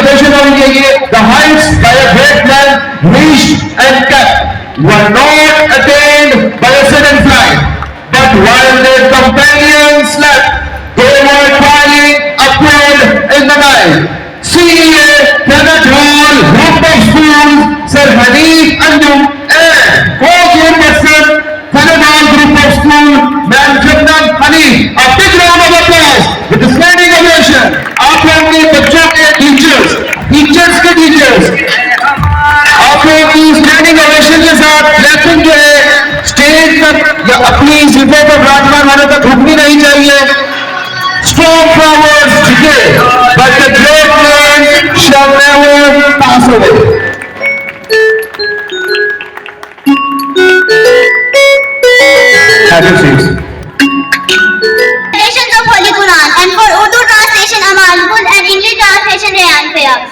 Generation होनी चाहिए. The heights by a great man reached and kept were not attained by a sudden flight, but while their companions slept, they were toiling upward in the night. See the tall group of schools, Sir Hanif Anjum and co-chairperson, Thanadal group of school, Ma'am Jannat Hanif. A big round of applause with a standing ovation. आप लोग के बच्चों के teachers के teachers आप लोग की standing ovation के साथ क्लैपिंग जो है स्टेज तक या अपनी सीटों पर विराजमान होने तक रुकनी नहीं चाहिए. Strong flowers today, but the great man shall never pass away. Have your seats. Translations of Holy Quran, and for Urdu translation Amal Bull and English translation Rayan Fayaz.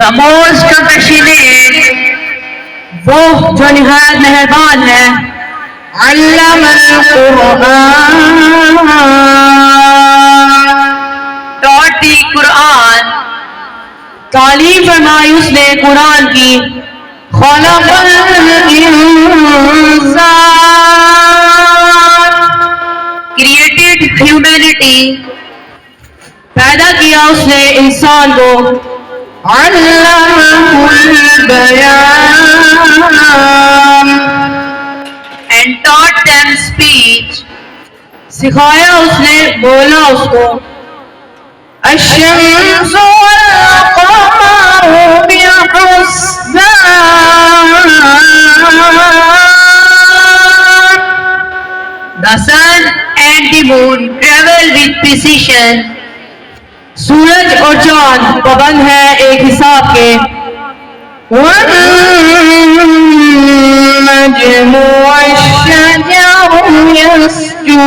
the most compassionate, वो जो निहायत मेहरबान है. अल्लमल Quran, taught the Quran, तालीम फरमाई उसने कुरान की. खलक़ल इंसान, created humanity, पैदा किया उसने इंसान को. अल्लमहुल बयान, and taught them speech, सिखाया उसने, बोला उसको. अश्शम्सु वल क़मरु बिहुस्बान, the sun and the moon travel with precision. सूरज और चांद पाबंद है एक हिसाब के. वन्नज्मु वश्शजरु यस्जुदान,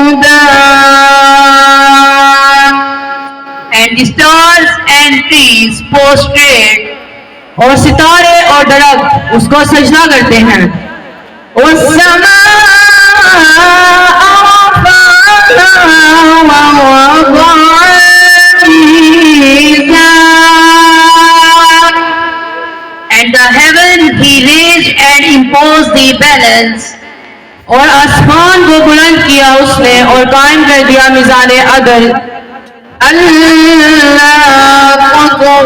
and the stars and trees prostrate, और सितारे और दरख्त उसको सजदा करते हैं. वस्समाअ रफ़अहा and the heaven he raised and imposed the balance, और आसमान को बुलंद किया उसने और कायम कर दिया मिज़ान अदल. अल्लाह तग़ौ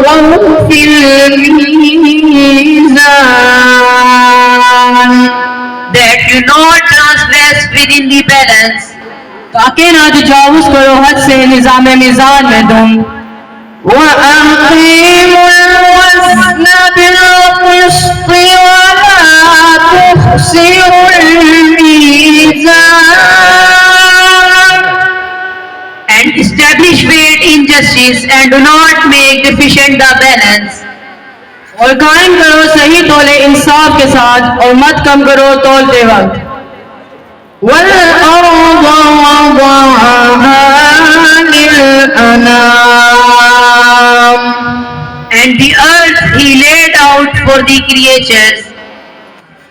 fill Meezaan, that do not transgress within the balance, ताकि ना तजावुज़ करो हद से निज़ाम मीज़ान में तुम. वअक़ीमुल वज़्न बिल-क़िस्ति वला तुख़्सिरुल मीज़ान, and establish weight in justice and do not make deficient the balance, और कायम करो सही तोले इंसाफ के साथ और मत कम करो तोलते वक्त. वल-अर्ज़ वज़अहा लिल-अनाम, and the earth he laid out for the creatures.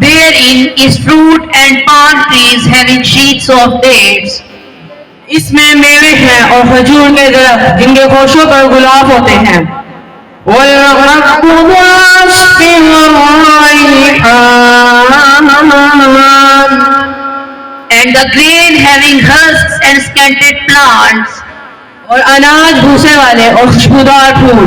therein is fruit and palm trees having sheets of dates. इसमें मेवे हैं और खजूर के दरख्त जिनके खोशों पर गुलाब होते हैं. and the grain having husks and scented plants, और अनाज भूसे वाले और खुशबूदार फूल.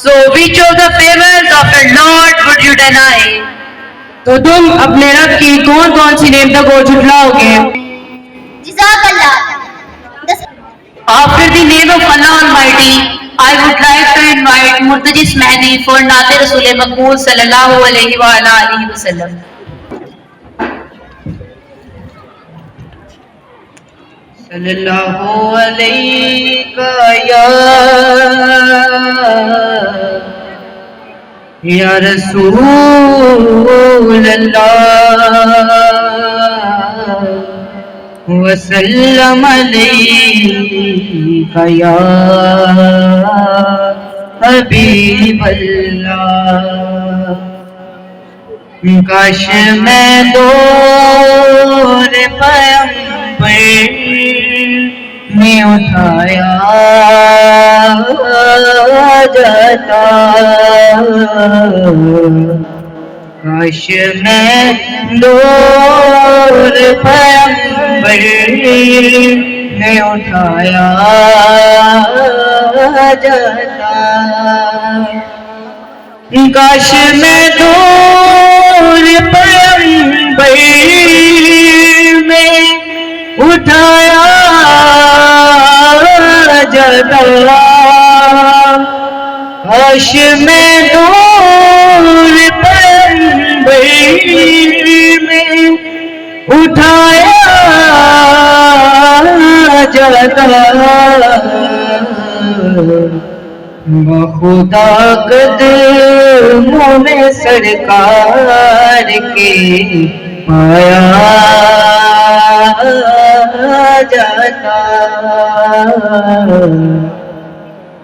so which of the favors of your Lord would you deny? तो तुम अपने रब की कौन कौन सी नेमतों को झुठलाओगे. Jazakallah. After the name of Allah Almighty, I would like to invite Murtajis Mehdi for Naate Rasool Maqbool sallallahu alaihi wa ala alihi wasallam. Sallallahu alayka ya Rasool Allah वसल्लम अलैका या हबीब अल्लाह। काश मैं दौर पैगंबर में उठाया जाता, काश मैं दौर पैगंबर में उठाया जाता, काश मैं दौर पैगंबर में उठाया जाता, काश मैं दौर में उठाया जाता, खुदा कदमों में सरकार के पाया जाता,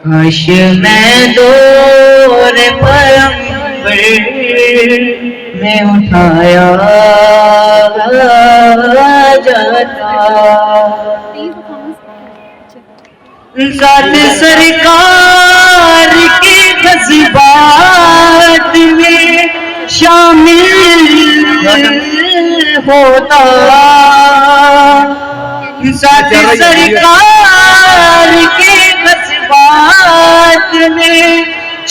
काश मैं दौर पैगंबर में उठाया जाता। साथ सरकार के जज्बात में शामिल होता, साथ सरकार के जज्बात में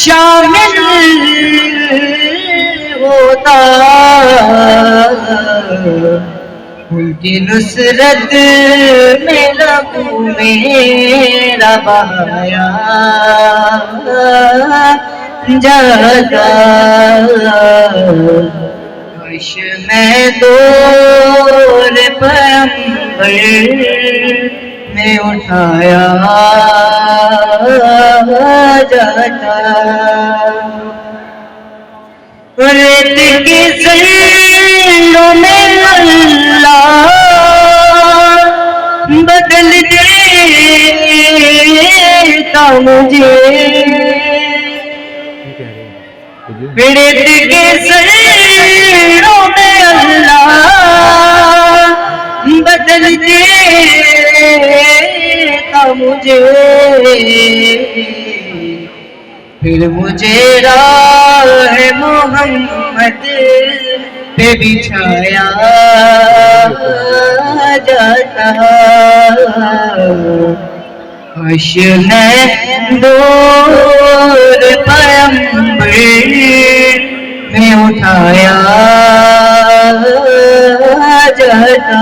शामिल होता, उनकी नुसरत में लहू मेरा बहाया जाता, काश मैं दौर पैगंबर में उठाया जाता। रेत के सैलों में अल्लाह बदल देता मुझे, रेत के सैलों में अल्लाह बदल देता मुझे, फिर मुझे राह मोहम्मद पे बिछाया जाता, काश मैं दौर पैगंबर में उठाया जाता,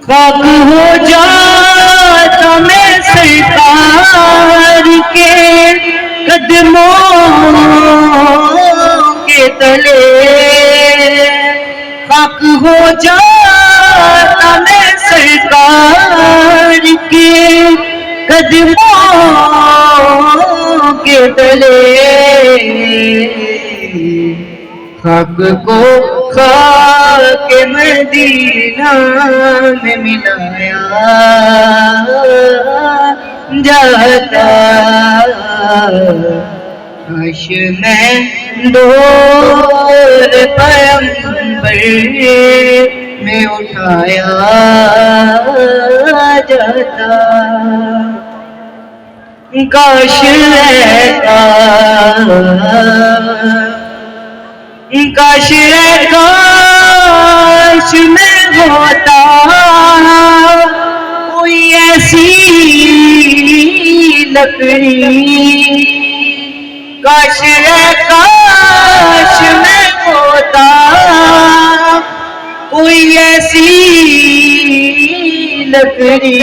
खाक हो जाता मैं सरकार के कदमों के तले, खाक हो जाता मैं सरकार के कदमों के तले, खाक को खाक मदीना में मिलाया जाता, काश मैं दौर पैगंबर में उठाया जाता, काश ऐसा काश काश में होता कोई ऐसी लकड़ी, काश काश में होता कोई ऐसी लकड़ी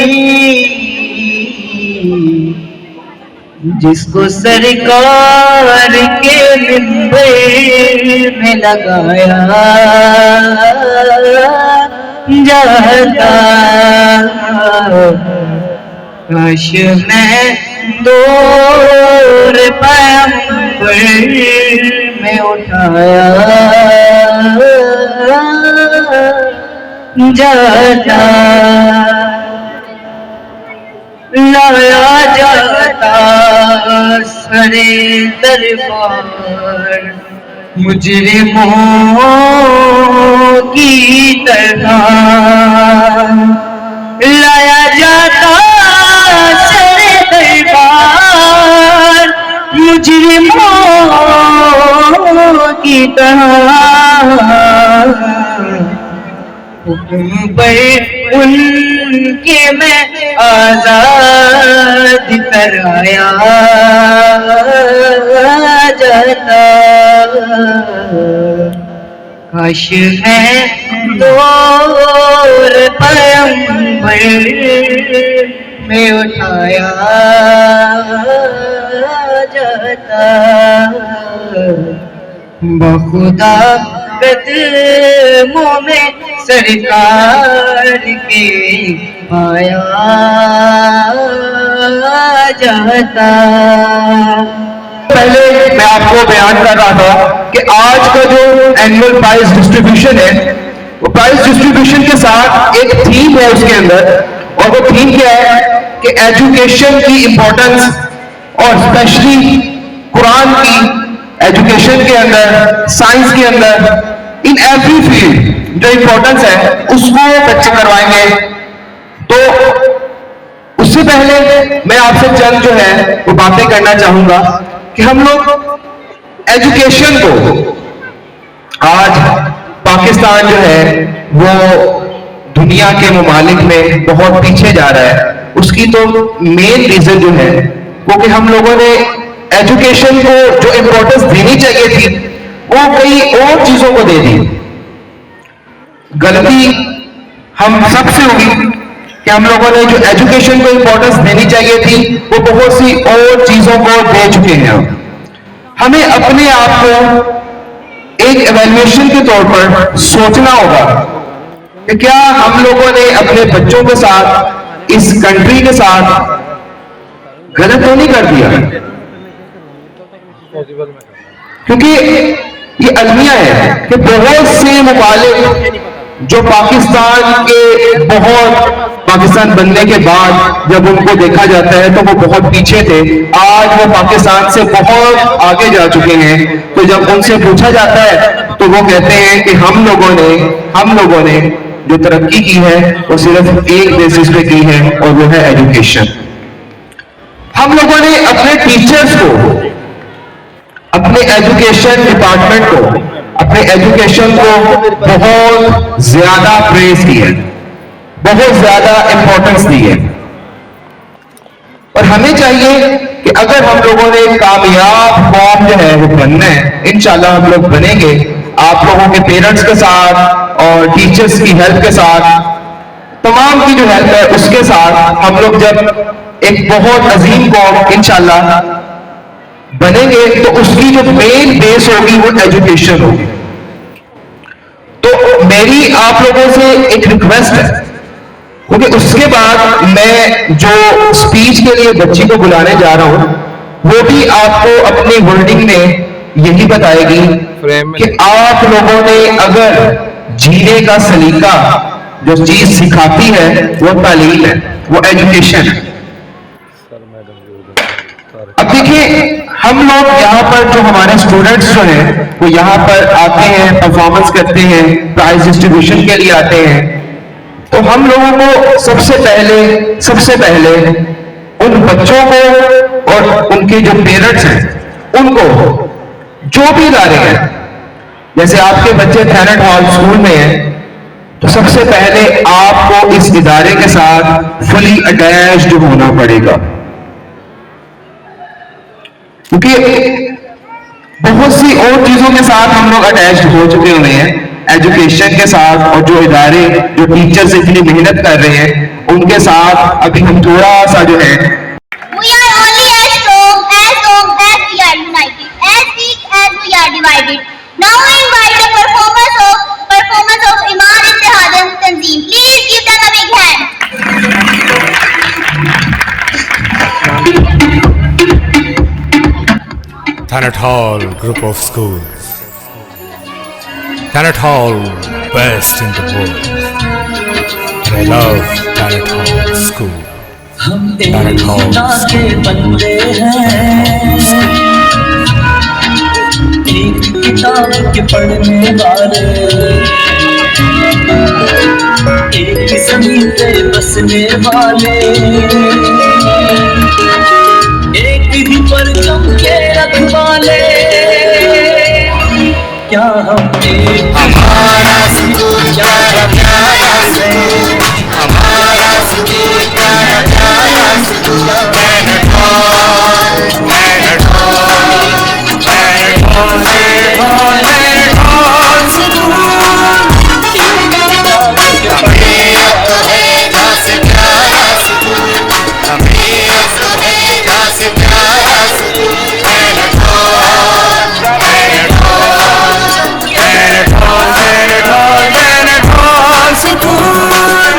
जिसको सरकार के मिंबर में लगाया जाता। काश मैं दूर पैगंबर में उठाया जाता, लाया जाता सरे दरबार मुजरिमों की तरह, लाया जाता सरे दरबार मुजरिमों की तरह। हुक्म पर उनके मैं आजाद कराया जाता। काश मैं दूर पैगंबर में उठाया जाता। बखुदा कदमों में सरकार के पाया जाता। पहले मैं आपको बयान कर रहा था कि आज का जो एनुअल प्राइज डिस्ट्रीब्यूशन है, वो प्राइज डिस्ट्रीब्यूशन के साथ एक थीम है उसके अंदर, और वो थीम क्या है कि एजुकेशन की इंपॉर्टेंस, और स्पेशली कुरान की एजुकेशन के अंदर, साइंस के अंदर, इन एवरी फील्ड जो इंपॉर्टेंस है उसको बच्चे करवाएंगे। तो उससे पहले मैं आपसे चंद जो है वो बातें करना चाहूंगा कि हम लोग एजुकेशन को, आज पाकिस्तान जो है वो दुनिया के ममालिक में बहुत पीछे जा रहा है। उसकी तो मेन रीजन जो है वो कि हम लोगों ने एजुकेशन को जो इंपॉर्टेंस देनी चाहिए थी वो कई और चीजों को दे दी। गलती हम सबसे होगी कि हम लोगों ने जो एजुकेशन को इंपॉर्टेंस देनी चाहिए थी वो बहुत सी और चीजों को दे चुके हैं। हमें अपने आप को एक एवेल्युएशन के तौर पर सोचना होगा कि क्या हम लोगों ने अपने बच्चों के साथ, इस कंट्री के साथ गलत तो नहीं कर दिया। क्योंकि ये अलमिया है कि बहुत से मुमालिक जो पाकिस्तान के पाकिस्तान बनने के बाद जब उनको देखा जाता है तो वो बहुत पीछे थे, आज वो पाकिस्तान से बहुत आगे जा चुके हैं। तो जब उनसे पूछा जाता है तो वो कहते हैं कि हम लोगों ने जो तरक्की की है वो सिर्फ एक बेसिस पे की है, और वो है एजुकेशन। हम लोगों ने अपने टीचर्स को, अपने एजुकेशन डिपार्टमेंट को, अपने एजुकेशन को बहुत ज्यादा प्रेज किया है, बहुत ज्यादा इंपॉर्टेंस दी है। और हमें चाहिए कि अगर हम लोगों ने कामयाब कौम जो है वो बनना है, इंशाल्लाह हम लोग बनेंगे, आप लोगों के पेरेंट्स के साथ और टीचर्स की हेल्प के साथ, तमाम की जो हेल्प है उसके साथ हम लोग जब एक बहुत अजीम कौम इंशाल्लाह बनेंगे तो उसकी जो मेन बेस होगी वो एजुकेशन होगी। तो मेरी आप लोगों से एक रिक्वेस्ट है, क्योंकि उसके बाद मैं जो स्पीच के लिए बच्ची को बुलाने जा रहा हूं वो भी आपको अपनी होल्डिंग में यही बताएगी कि आप लोगों ने अगर जीने का सलीका जो चीज सिखाती है वो तालीम है, वो एजुकेशन है। अब देखिए, हम लोग यहाँ पर जो हमारे स्टूडेंट्स जो हैं वो यहाँ पर आते हैं, परफॉर्मेंस करते हैं, प्राइज डिस्ट्रीब्यूशन के लिए आते हैं। तो हम लोगों को सबसे पहले उन बच्चों को और उनके जो पेरेंट्स हैं उनको जो भी इदारे हैं, जैसे आपके बच्चे थैनेट हॉल स्कूल में हैं, तो सबसे पहले आपको इस इदारे के साथ फुली अटैच्ड होना पड़ेगा, क्योंकि बहुत सी और चीजों के साथ हम लोग अटैच्ड हो चुके हुए हैं, एजुकेशन के साथ, और जो इदारे, जो टीचर्स इतनी मेहनत कर रहे हैं उन उनके साथ अभी हम थोड़ा सा जो है We are only as strong as we are united, as weak as we are divided. Now I invite the performance of Iman Ittihad Tanzeem. Please give them a big hand. Thanet Hall Group of Schools. Thanet Hall, best in the world. And I love Thanet Hall School. हम Thanet Hall एकता के बंदे हैं, एक किताब के पढ़ने वाले, एक ज़मीन पे बसने वाले, एक ही परचम के रखवाले। क्या हम एक हमारा स्कूल प्यारा प्यारा स्कूल, हमारा स्कूल प्यारा प्यारा school. Thanet Hall, Thanet Hall, Thanet Hall, Thanet Hall, Thanet Hall school. हमें अब तो है जहाँ से प्यारा स्कूल, हमें अब तो है जहाँ से प्यारा school. Thanet Hall, Thanet Hall, Thanet Hall, Thanet Hall, Thanet Hall school.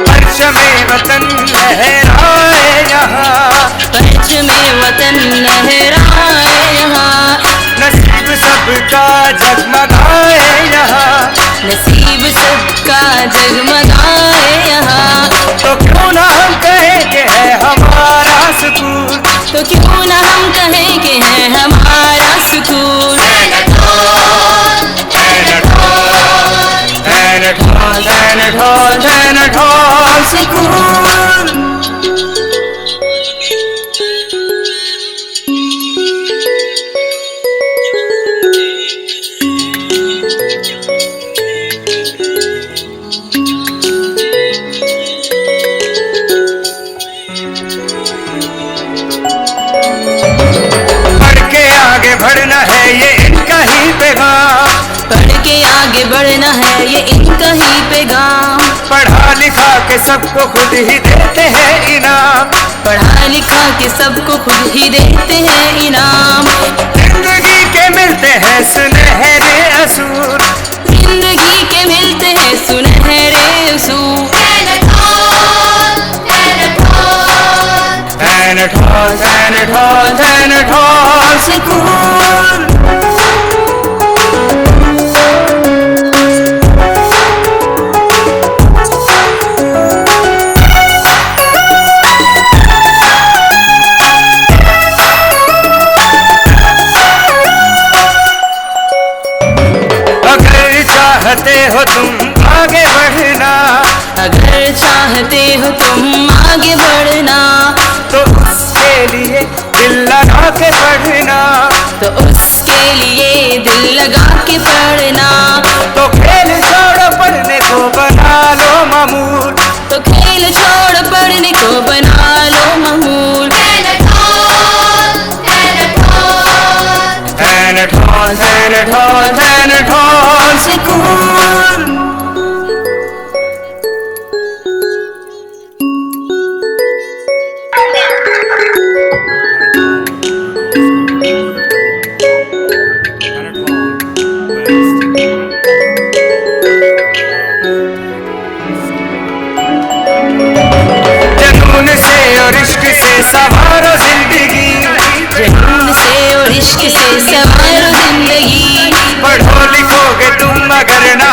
परचमे वतन लहराए यहाँ, परचमे वतन लहराए यहाँ, नसीब सबका जगमगाए यहाँ। नसीब सबका जगमगाए यहाँ। तो क्यों ना हम कहें कि है हमारा स्कूल। तो क्यों ना हम कहें कि है हमारा सुकून। Thanet Hall, Thanet Hall, Thanet Hall, Thanet Hall, Thanet Hall school. बढ़ के आगे बढ़ना है ये इनका ही पैगाम, पढ़ के आगे बढ़ना है ये इनका ही पैगाम। पढ़ा लिखा के सबको खुद ही देते हैं इनाम। पढ़ा लिखा के सबको खुद ही देते हैं इनाम। जिंदगी के मिलते हैं सुनहरे असूल, जिंदगी के मिलते हैं सुनहरे असूल। Thanet Hall, Thanet Hall, Thanet Hall school. अगर चाहते हो तुम आगे बढ़ना, अगर चाहते हो तुम आगे बढ़ना, तो उसके लिए दिल लगा के पढ़ना। तो उसके लिए दिल लगा के पढ़ना। तो खेल छोड़ो पढ़ने को बना लो मामूल। तो खेल छोड़ पढ़ने को बना लो मामूल। Thanet Hall, Thanet Hall, Thanet Hall, Thanet Hall school. जुनून से और इश्क से सवारो जिंदगी, जुनून से और इश्क से सवारो जिंदगी। पढ़ो लिखोगे तुम मगर ना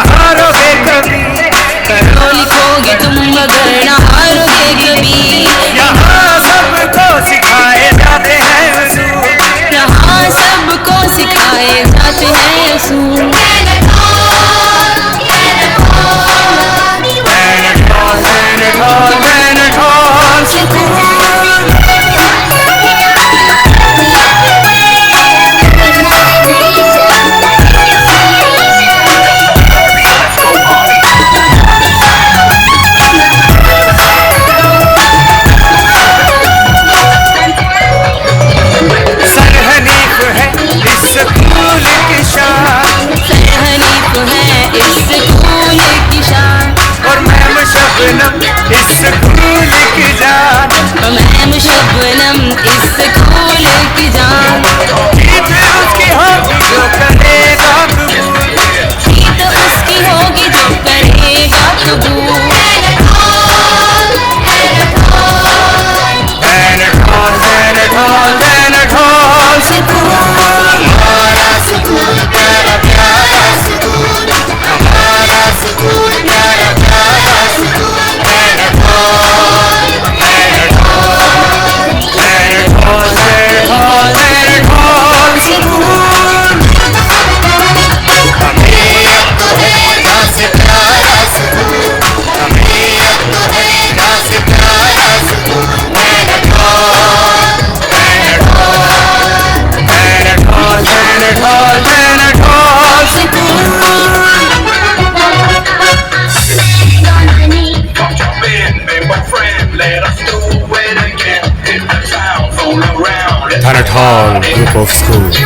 Hall group of schools.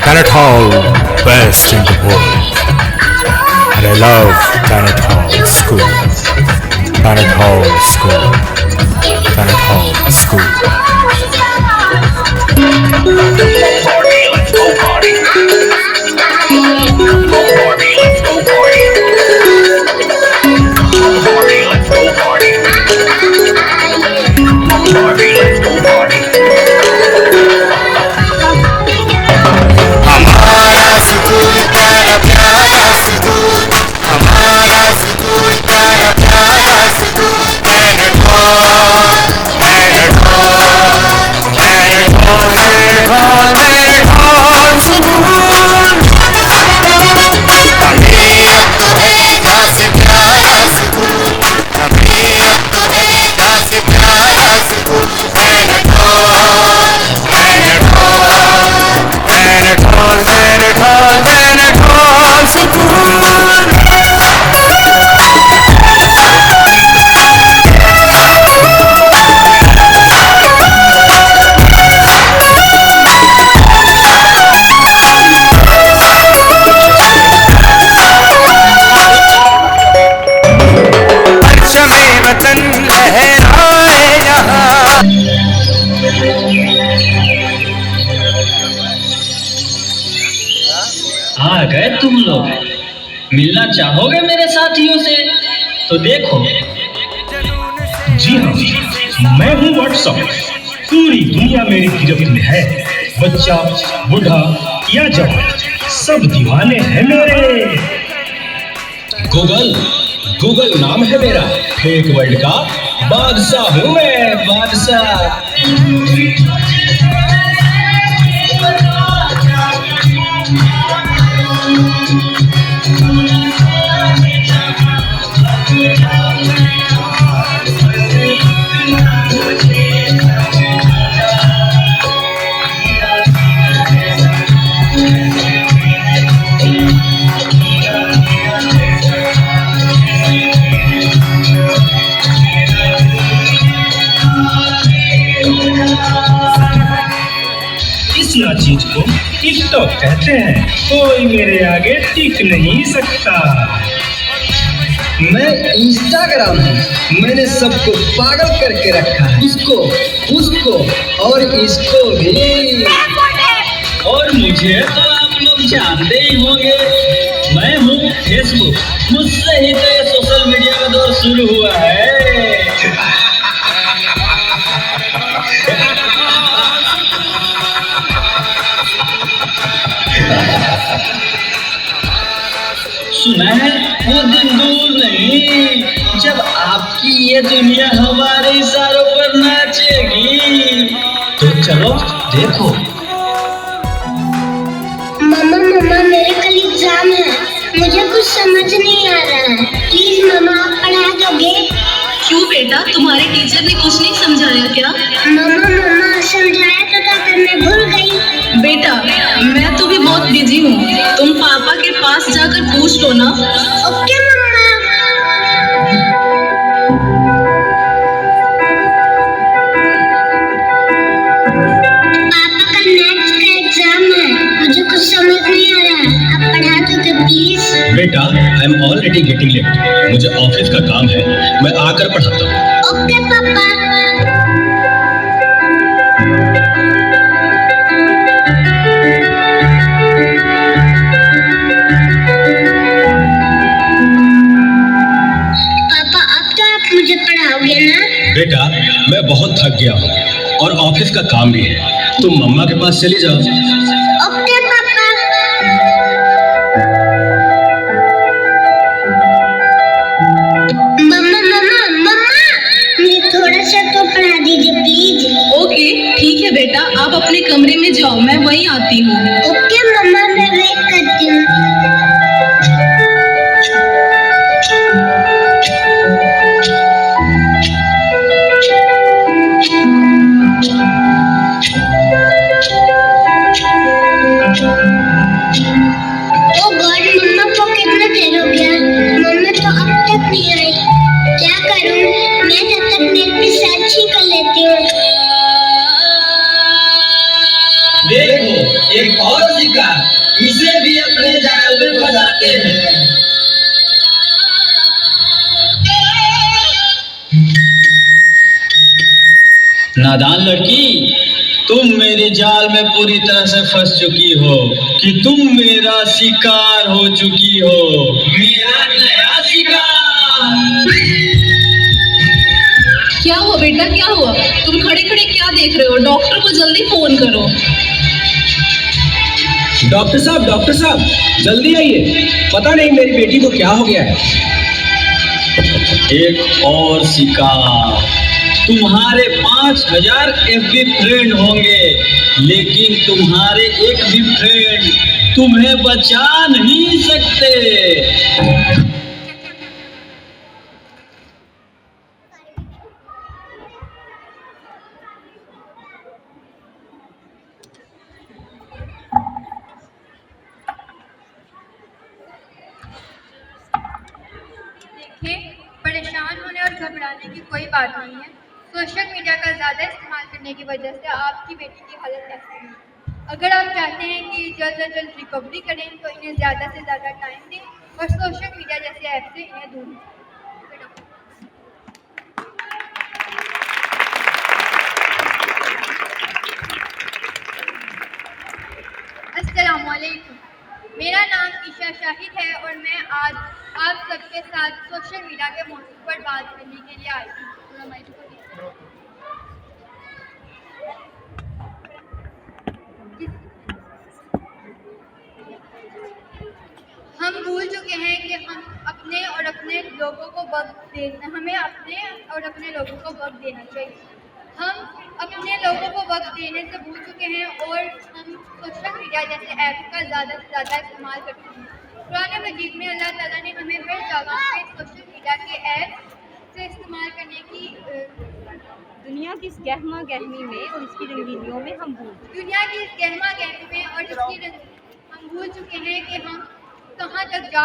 Planet Hall, best in the world. And I love Planet Hall School. Planet Hall School. Planet Hall School. हमारा स्कूल प्यारा प्यारा स्कूल, हमारा स्कूल प्यारा प्यारा school. Planet Hall, Planet Hall, Planet Hall, Planet Hall, Planet Hall school. अमीर तो है यहाँ से प्यारा स्कूल, अमीर तो है यहाँ से प्यारा school. Planet Hall, Planet Hall, Planet Hall, Planet Hall, Planet Hall school. परचमे वतन लहराए यहाँ। आ गए तुम लोग, मिलना चाहोगे मेरे साथियों से? तो देखो। जी हाँ, मैं हूँ व्हाट्सएप। पूरी दुनिया मेरी गिरफ्त में है। बच्चा, बूढ़ा या जवान, सब दीवाने हैं मेरे। गूगल, गूगल नाम है मेरा। फेक वर्ल्ड का बादशाह हूँ मैं, बादशाह। इस ना चीज को टिकटॉक कहते हैं। कोई मेरे आगे टिक नहीं सकता। मैं इंस्टाग्राम हूँ। मैंने सबको पागल करके रखा है, उसको, उसको और इसको भी। और मुझे तो आप लोग जानते ही होंगे, मैं हूँ फेसबुक। मुझसे ही तो ये सोशल मीडिया का दौर शुरू हुआ है। सुना है वो दिन दूर नहीं जब आपकी ये दुनिया हमारे इशारों पर नाचेगी। तो चलो देखो। मम्मा मम्मा मेरे कल एग्जाम है, मुझे कुछ समझ नहीं आ रहा है। प्लीज मम्मा आप पढ़ा दोगे? क्यों बेटा, तुम्हारे टीचर ने कुछ नहीं समझाया क्या? मम्मा मम्मा समझाया तो था पर मैं भूल गई। बेटा, मैं तो भी बहुत बिजी हूँ, तुम पापा के पास जाकर पूछ लो ना। ओके मम्मा। पापा का मैथ्स का एग्जाम है, मुझे कुछ समझ नहीं आ रहा है, आप पढ़ा दोगे प्लीज? बेटा, I am already getting late. मुझे ऑफिस का काम है, मैं आकर पढ़ाता हूँ। ओके पापा। पापा अब तो आप मुझे पढ़ाओगे ना? बेटा, मैं बहुत थक गया हूँ और ऑफिस का काम भी है। तुम मम्मा के पास चली जाओ। ओके पापा। मम्मा मम्मा मम्मा मुझे थोड़ा सा तो पढ़ा दीजिए प्लीज। ओके ठीक है बेटा, आप अपने कमरे में जाओ, मैं वहीं आती हूँ। ओके मम्मा मैं वेट करती हूँ। ओ गॉड मम्मा को कितना देर हो गया, मम्मा तो अब तक नहीं आई। क्या करूं मैं, जब तक नेल पे सर्च ही कर लेती हूँ। इसे भी अपने जाल में फंसाते हैं। नादान लड़की, तुम मेरे जाल में पूरी तरह से फंस चुकी हो कि तुम मेरा शिकार हो चुकी हो, मेरा नया शिकार। क्या हुआ बेटा, क्या हुआ? तुम खड़े खड़े क्या देख रहे हो? डॉक्टर को जल्दी फोन करो। डॉक्टर साहब जल्दी आइए, पता नहीं मेरी बेटी को क्या हो गया है। एक और शिकार। तुम्हारे 5000 FB फ्रेंड होंगे, लेकिन तुम्हारे एक भी फ्रेंड तुम्हें बचा नहीं सकते। परेशान होने और घबराने की कोई बात नहीं है। सोशल मीडिया का ज़्यादा इस्तेमाल करने की वजह से आपकी बेटी की हालत ऐसी हुई। अगर आप चाहते हैं कि जल्द से जल्द रिकवरी करें तो इन्हें ज़्यादा से ज़्यादा टाइम दें और सोशल मीडिया जैसे ऐप से इन्हें दूर रखें। अस्सलामुअलैकुम, मेरा नाम ईशा शाहिद है और मैं आज आप सबके साथ सोशल मीडिया के मौजूद पर बात करने के लिए आई हूँ। हम भूल चुके हैं कि हम अपने और अपने लोगों को वक्त देना, हमें अपने और अपने लोगों को वक्त देना चाहिए। हम अपने लोगों को वक्त देने से भूल चुके हैं और हम सोशल मीडिया जैसे ऐप का ज़्यादा से ज़्यादा इस्तेमाल करते हैं। कुरान मजीद में अल्लाह ताला ने हमें हर जगह पे सोशल मीडिया के ऐप से इस्तेमाल करने की दुनिया की इस गहमा गहमी में और इसकी रंगीनियों में हम भूल चुके हैं कि हम कहाँ तक जा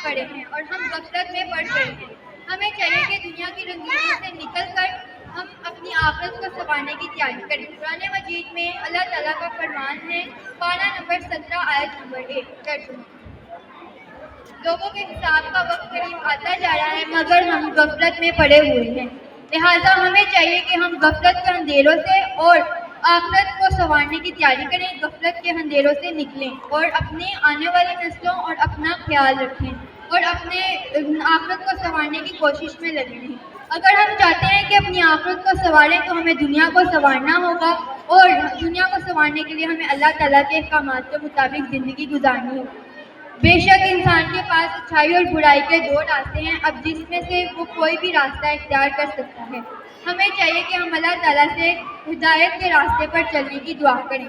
पड़े हैं और हम गफलत में पड़ गए हैं। हमें चाहिए कि दुनिया की रंगीनियों से निकल कर हम अपनी आखिरत को संवारने की तैयारी करें। कुरान मजीद में अल्लाह ताला का फरमान है, पारा नंबर 17 आयत नंबर 1 तर्जुमा। लोगों के हिसाब का वक्त करीब आता जा रहा है मगर हम गफलत में पड़े हुए हैं। लिहाजा हमें चाहिए कि हम गफलत के अंधेरों से और आखिरत को संवारने की तैयारी करें, गफलत के अंधेरों से निकलें और अपने आने वाली नस्लों और अपना ख्याल रखें और अपने आखिरत को संवारने की कोशिश में लगे रहें। अगर हम चाहते हैं कि अपनी आखिरत को संवारें तो हमें दुनिया को संवारना होगा और दुनिया को संवारने के लिए हमें अल्लाह ताला के अहकामात के मुताबिक ज़िंदगी गुजारनी होगी। बेशक इंसान के पास अच्छाई और बुराई के दो रास्ते हैं, अब जिसमें से वो कोई भी रास्ता इख्तियार कर सकता है। हमें चाहिए कि हम अल्लाह ताला से हिदायत के रास्ते पर चलने की दुआ करें।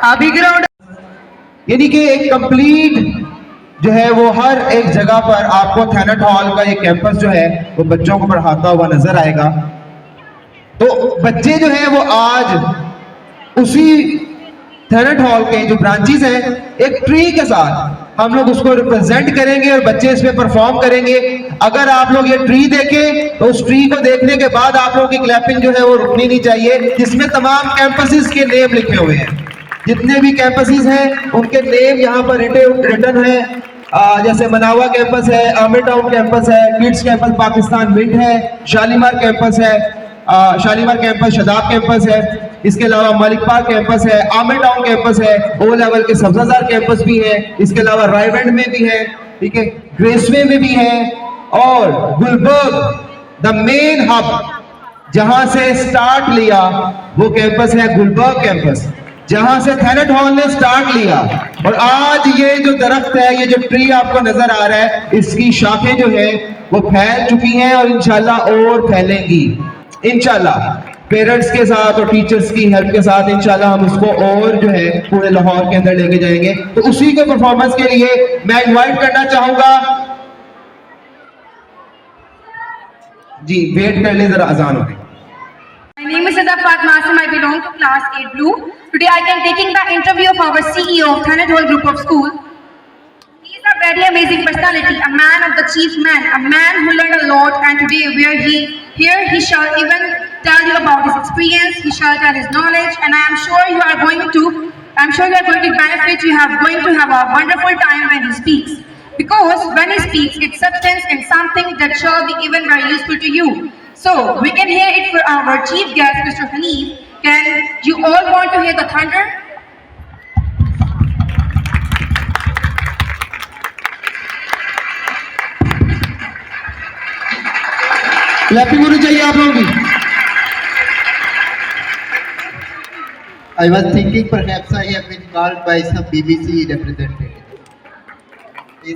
अभी ग्राउंड यानी कि एक कंप्लीट जो है वो हर एक जगह पर आपको थैनेट हॉल का एक कैंपस जो है वो बच्चों को पढ़ाता हुआ नजर आएगा। तो बच्चे जो है वो आज उसी थैनेट हॉल के जो ब्रांचेस हैं एक ट्री के साथ हम लोग उसको रिप्रेजेंट करेंगे और बच्चे इसमें परफॉर्म करेंगे। अगर आप लोग ये ट्री देखें तो उस ट्री को देखने के बाद आप लोगों की क्लैपिंग जो है वो रुकनी नहीं चाहिए, जिसमें तमाम कैंपसेस के नेम लिखे हुए हैं। जितने भी कैंपसेस हैं उनके नेम यहाँ पर रिटन है। जैसे मनावा कैंपस है, आमिर टाउन कैंपस है, किड्स कैंपस पाकिस्तान मिंट है, शालीमार कैंपस है, शालीमार कैंपस शदाब कैंपस है, इसके अलावा मलिक पार्क कैंपस है, आमिर टाउन कैंपस है, ओ लेवल के सब्जाजार कैंपस भी है, इसके अलावा रायवेंड में भी है, ठीक है, ग्रेसवे में भी है, और गुलबर्ग द मेन हब जहां से स्टार्ट लिया वो कैंपस है गुलबर्ग कैंपस, जहां से थैनेट हॉल ने स्टार्ट लिया। और आज ये जो दरख्त है, ये जो ट्री आपको नजर आ रहा है, इसकी शाखें जो है वो फैल चुकी हैं और इंशाल्लाह और फैलेंगी। इंशाल्लाह पेरेंट्स के साथ और टीचर्स की हेल्प के साथ इंशाल्लाह हम उसको और जो है पूरे लाहौर के अंदर लेके जाएंगे। तो उसी के परफॉर्मेंस के लिए मैं इनवाइट करना चाहूंगा जी, वेट कर ले जरा, अजान हो गई। My name is Sadafat Masim. I belong to class 8 Blue. Today I am taking the interview of our CEO of Thanet Hall Group of School. amazing personality, a man of the chief man, a man who learned a lot, and today he shall even tell you about his experience, he shall tell his knowledge, and I'm sure you are going to benefit, you are going to have a wonderful time when he speaks. Because when he speaks, it's substance and something that shall be even very useful to you. So, we can hear it for our chief guest, Mr. Hanif. Can you all want to hear the thunder? Clapping होनी चाहिए आप लोगों की। I was thinking perhaps I have been called by some BBC representative.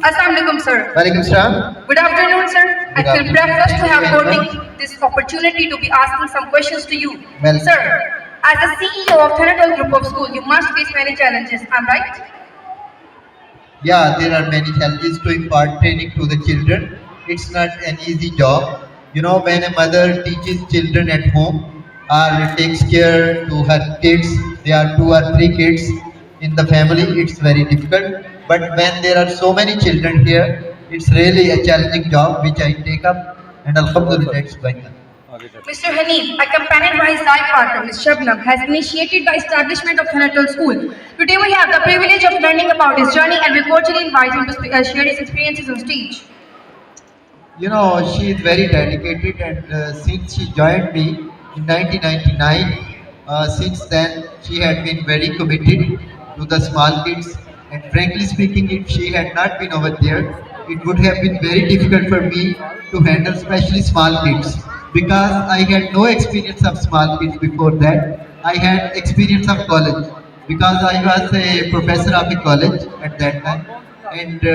Assalamualaikum, sir. Walaikum salam. Good afternoon, sir. I Good feel privileged to have afternoon. got this opportunity to be asking some questions to you. Well- Sir, as the CEO of Thanatos Group of School, you must face many challenges, am I right? Yeah, there are many challenges to impart training to the children. It's not an easy job. You know, when a mother teaches children at home or takes care to her kids, there are 2 or 3 kids in the family, it's very difficult. But when there are so many children here, it's really a challenging job which I take up, and alhamdulillah it's going on. Mr. Hanif, accompanied by his life partner, Ms. Shabnam, has initiated the establishment of Thanatos School. Today we have the privilege of learning about his journey and we cordially invite him to share his experiences on stage. You know, she is very dedicated, and since she joined me in 1999, since then she had been very committed to the small kids. And frankly speaking, if she had not been over there, it would have been very difficult for me to handle especially small kids, because I had no experience of small kids before that. I had experience of college because I was a professor of a college at that time, and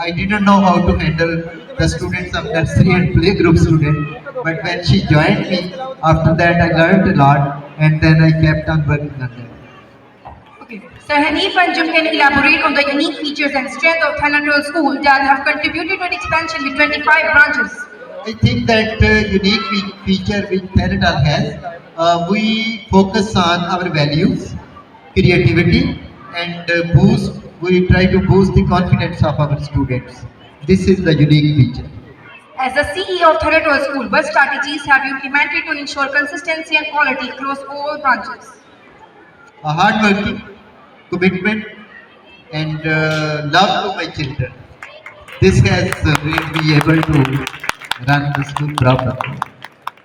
I didn't know how to handle the students of nursery and playgroup students. But when she joined me, after that I learned a lot, and then I kept on working on that. Okay. Sir Hanif and Jim can elaborate on the unique features and strength of Thanatos School that have contributed to its expansion with 25 branches. I think that unique feature which Thanatos has, we focus on our values, creativity, and we try to boost the confidence of our students. This is the unique feature. As the CEO of Thanatos School, what strategies have you implemented to ensure consistency and quality across all branches? Hard working, commitment, and love to my children. This has made me able to run the school properly.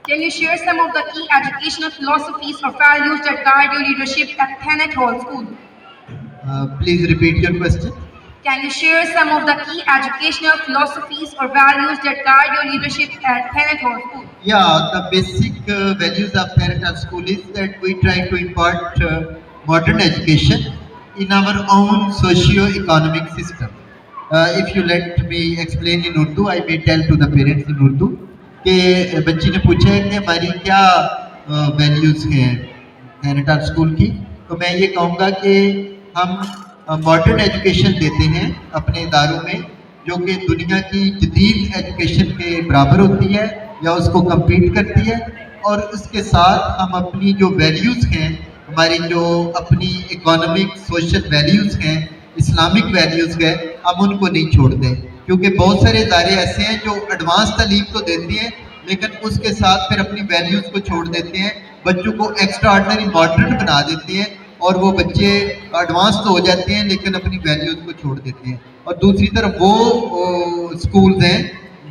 Can you share some of the key educational philosophies or values that guide your leadership at Thanatos School? Please repeat your question. Can you share some of the key educational philosophies or values that guide your leadership at Thanatos School? Yeah, the basic values of Thanatos School is that we try to impart modern education in our own socio-economic system. If you let me explain in Urdu, I may tell to the parents in Urdu कि बच्ची ने पूछा है कि हमारी क्या values हैं थैनाटॉस school की, तो मैं ये कहूँगा कि हम मॉडर्न एजुकेशन देते हैं अपने इदारों में, जो कि दुनिया की जदीद एजुकेशन के बराबर होती है या उसको कम्पीट करती है, और उसके साथ हम अपनी जो वैल्यूज़ हैं, हमारी जो अपनी इकोनॉमिक सोशल वैल्यूज़ हैं, इस्लामिक वैल्यूज़ हैं, हम उनको नहीं छोड़ दें, क्योंकि बहुत सारे इदारे ऐसे हैं जो एडवांस तालीम तो देती हैं लेकिन उसके साथ फिर अपनी वैल्यूज़ को छोड़ देते हैं, बच्चों को एक्स्ट्रा ऑर्डिनरी मॉडर्न बना देते हैं और वो बच्चे एडवांस तो हो जाते हैं लेकिन अपनी वैल्यूज़ को छोड़ देते हैं। और दूसरी तरफ वो स्कूल्स हैं,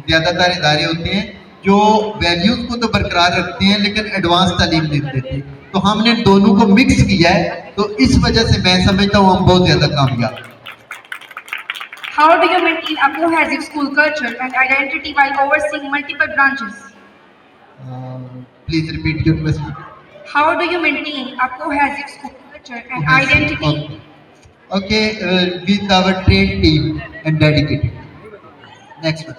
ज़्यादातर इदारे होते हैं जो वैल्यूज़ को तो बरकरार रखते हैं लेकिन एडवांस तालीम नहीं देते, तो हमने दोनों को मिक्स किया है, तो इस वजह से मैं समझता हूँ हम बहुत ज़्यादा कामयाब हैं। How do you maintain a cohesive school culture and identity while overseeing multiple branches? Please repeat your question. How do you maintain a cohesive school culture and identity? Okay, with our trained team and dedicated. Next one.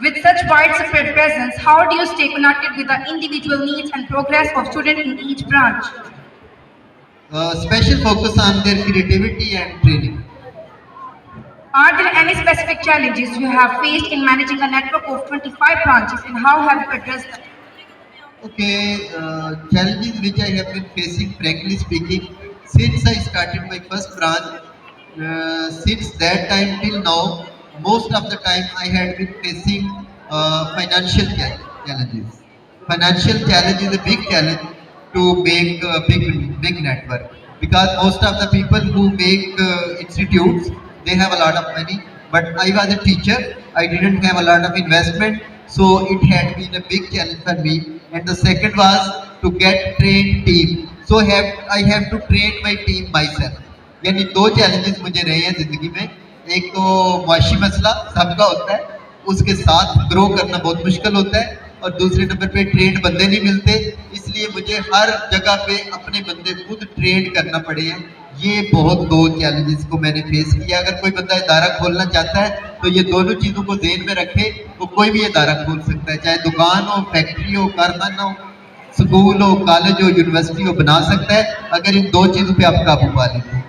With such widespread presence, how do you stay connected with the individual needs and progress of students in each branch? Special focus on their creativity and training. Are there any specific challenges you have faced in managing a network of 25 branches and how have you addressed them? Okay, challenges which I have been facing, frankly speaking, since I started my first branch, since that time till now, most of the time I had been facing financial challenges. Financial challenge is a big challenge to make a big network, because most of the people who make institutes, they have a lot of money, but I was a teacher, I didn't have a lot of investment, so it had been a big challenge for me. And the second was to get trained team, so I have to train my team myself. यानी दो challenges मुझे रहे हैं जिंदगी में, एक तो मुआशी मसला सबका होता है, उसके साथ ग्रो करना बहुत मुश्किल होता है, और दूसरे नंबर पे ट्रेंड बंदे नहीं मिलते, इसलिए मुझे हर जगह पे अपने बंदे खुद ट्रेंड करना पड़े हैं। ये बहुत दो चैलेंजेस को मैंने फेस किया। अगर कोई बंदा इदारा खोलना चाहता है तो ये दोनों चीज़ों को ध्यान में रखे तो कोई भी इदारा खोल सकता है, चाहे दुकान हो, फैक्ट्री हो, कारखाना हो, स्कूल हो, कॉलेज हो, यूनिवर्सिटी हो, बना सकता है अगर इन दो चीज़ों पे आप काबू पा लेते हैं।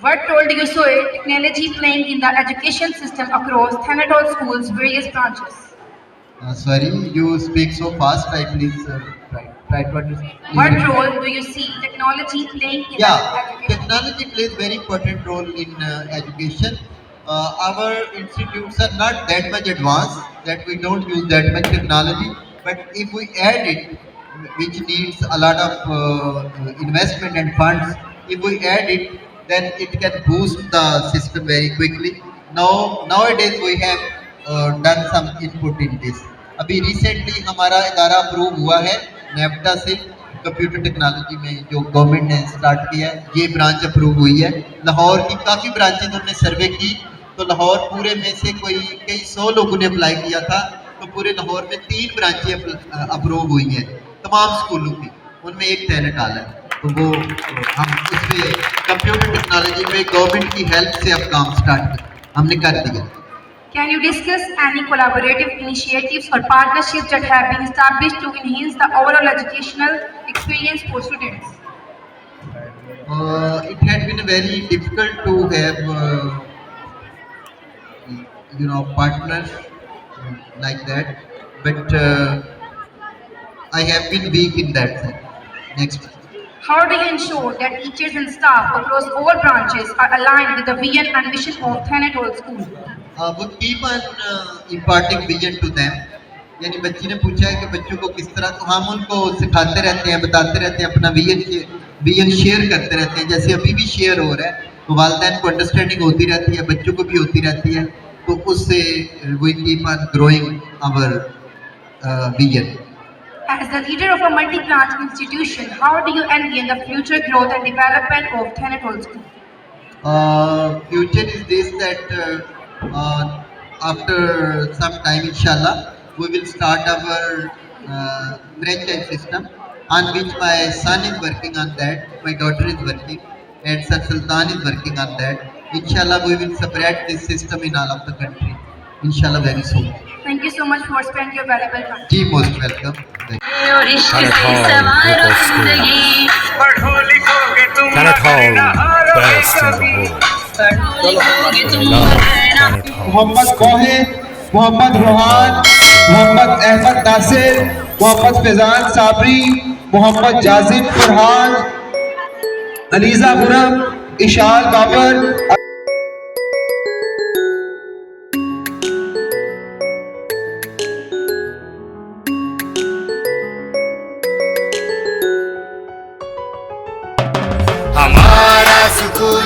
What role do you saw technology playing in the education system across Thanatol schools' various branches? Sorry, you speak so fast. I please try to understand. What role do you see technology playing in the education? Technology plays very important role in education. Our institutes are not that much advanced that we don't use that much technology. But if we add it, which needs a lot of investment and funds, if we add it, then it can boost the system very quickly. Nowadays we have done some input in this. अभी recently हमारा इदारा approve हुआ है नेफ्टा से, computer technology में जो government ने start किया है, ये ब्रांच अप्रूव हुई है। लाहौर की काफ़ी ब्रांचेज हमने सर्वे की, तो लाहौर पूरे में से कई 100 लोगों ने अप्लाई किया था, तो पूरे लाहौर में 3 ब्रांचें अप्रूव हुई हैं तमाम स्कूलों की, उनमें एक टैलेंट आला है। तो वो हम इस पे कंप्यूटर टेक्नोलॉजी पे गवर्नमेंट की हेल्प से अब काम स्टार्ट हमने कर दिया। Can you discuss any collaborative initiatives or partnerships that have been established to enhance the overall educational experience for students? It had been very difficult to have, partners like that, but I have been weak in that sense. Next. How do you ensure that teachers and staff across all branches are aligned with the vision and mission of Thanatol School? We keep on imparting vision to them. यानी बच्ची ने पूछा है कि बच्चों को किस तरह, तो हम उनको सिखाते रहते हैं, बताते रहते हैं, अपना विजन शेयर करते रहते हैं। जैसे अभी भी शेयर हो रहा है, तो वालिदैन को अंडरस्टैंडिंग होती रहती है, बच्चों को भी होती रहती है, तो उससे we keep on growing our vision. As the leader of a multi-branch institution, how do you envision the future growth and development of Thanatol School? Future is this, that after some time, inshallah, we will start our franchise system, on which my son is working on that, my daughter is working, and Sir Sultan is working on that. Inshallah, we will spread this system in all of the country. Inshallah, very soon. Thank you so much for spending your valuable time. Ji, most welcome. Thank you. Thanatol, best in the world. I love Thanatol Mohammad School. Wahid, Mohammad Rohan, Mohammad Ahmed Nasir, Mohammad Faizan Sabri, Mohammad Zajid Farhan, Aliza Guram, Ishal Babar. हमारा school